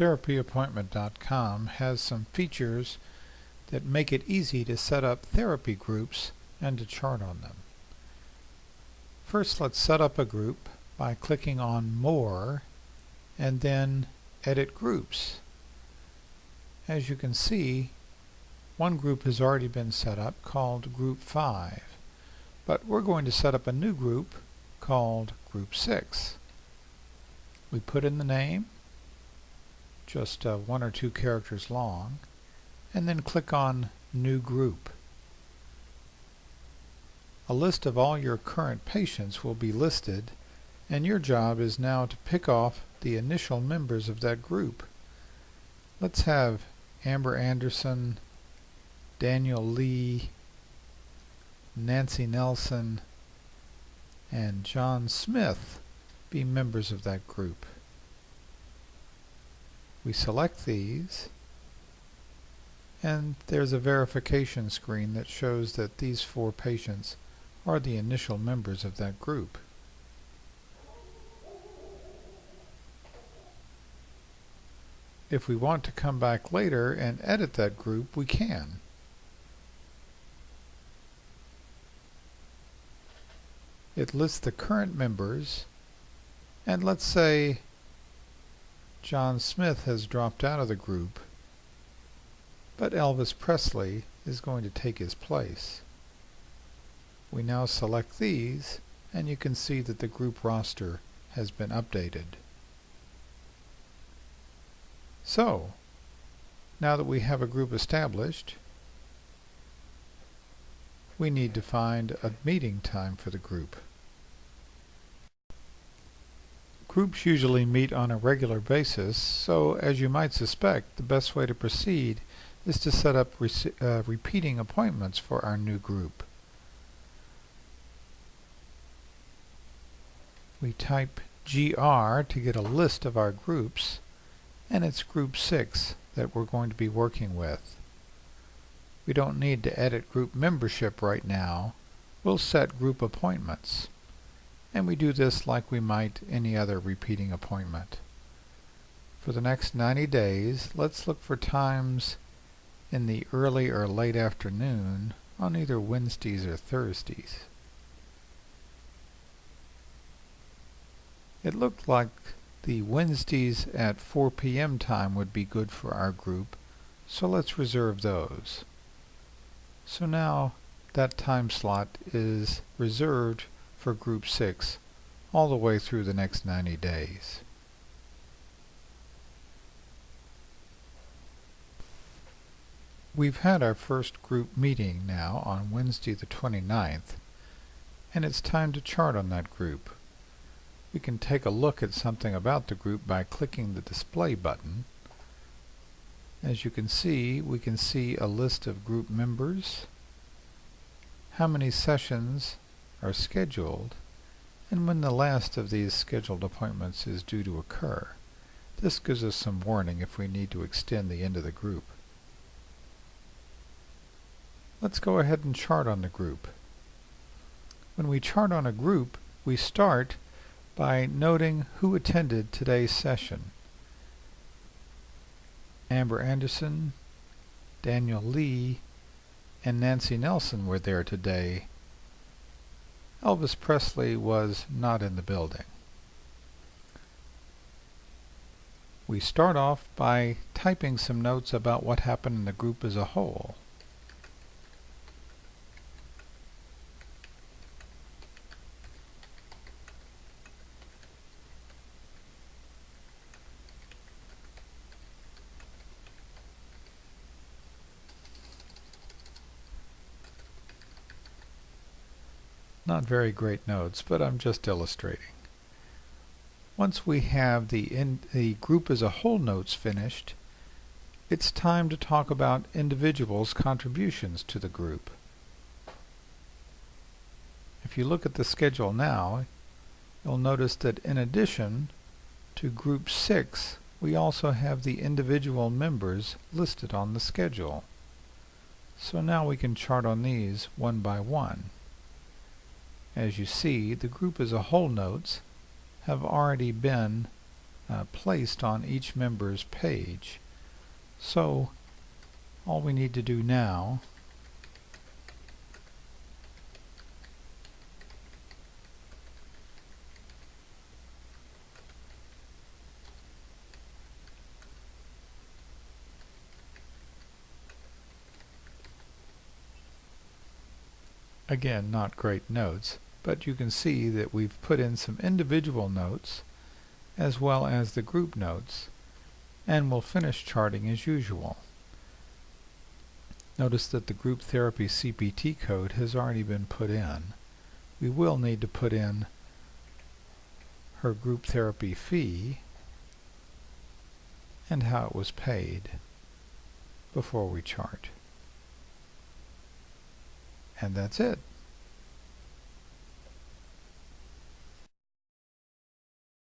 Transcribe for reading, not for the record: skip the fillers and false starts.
therapyappointment.com has some features that make it easy to set up therapy groups and to chart on them. First, let's set up a group by clicking on More and then Edit Groups. As you can see, one group has already been set up called Group 5, but we're going to set up a new group called Group 6. We put in the name, just 1 or 2 characters long, and then click on New Group. A list of all your current patients will be listed, and your job is now to pick off the initial members of that group. Let's have Amber Anderson, Daniel Lee, Nancy Nelson, and John Smith be members of that group. We select these, and there's a verification screen that shows that these 4 patients are the initial members of that group. If we want to come back later and edit that group, we can. It lists the current members, and let's say John Smith has dropped out of the group, but Elvis Presley is going to take his place. We now select these, and you can see that the group roster has been updated. So, now that we have a group established, we need to find a meeting time for the group. Groups usually meet on a regular basis, so as you might suspect, the best way to proceed is to set up repeating appointments for our new group. We type GR to get a list of our groups, and it's Group 6 that we're going to be working with. We don't need to edit group membership right now. We'll set group appointments, and we do this like we might any other repeating appointment. For the next 90 days, let's look for times in the early or late afternoon on either Wednesdays or Thursdays. It looked like the Wednesdays at 4 p.m. time would be good for our group, so let's reserve those. So now that time slot is reserved for Group 6 all the way through the next 90 days. We've had our first group meeting now on Wednesday the 29th, and it's time to chart on that group. We can take a look at something about the group by clicking the Display button. As you can see, we can see a list of group members, how many sessions are scheduled, and when the last of these scheduled appointments is due to occur. This gives us some warning if we need to extend the end of the group. Let's go ahead and chart on the group. When we chart on a group, we start by noting who attended today's session. Amber Anderson, Daniel Lee, and Nancy Nelson were there today. Elvis Presley was not in the building. We start off by typing some notes about what happened in the group as a whole. Not very great notes, but I'm just illustrating. Once we have the group as a whole notes finished, it's time to talk about individuals' contributions to the group. If you look at the schedule now, you'll notice that in addition to Group 6, we also have the individual members listed on the schedule. So now we can chart on these one by one. As you see, the group as a whole notes have already been placed on each member's page. So all we need to do now again, not great notes, but you can see that we've put in some individual notes as well as the group notes, and we'll finish charting as usual. Notice that the group therapy CPT code has already been put in. We will need to put in her group therapy fee and how it was paid before we chart. And that's it.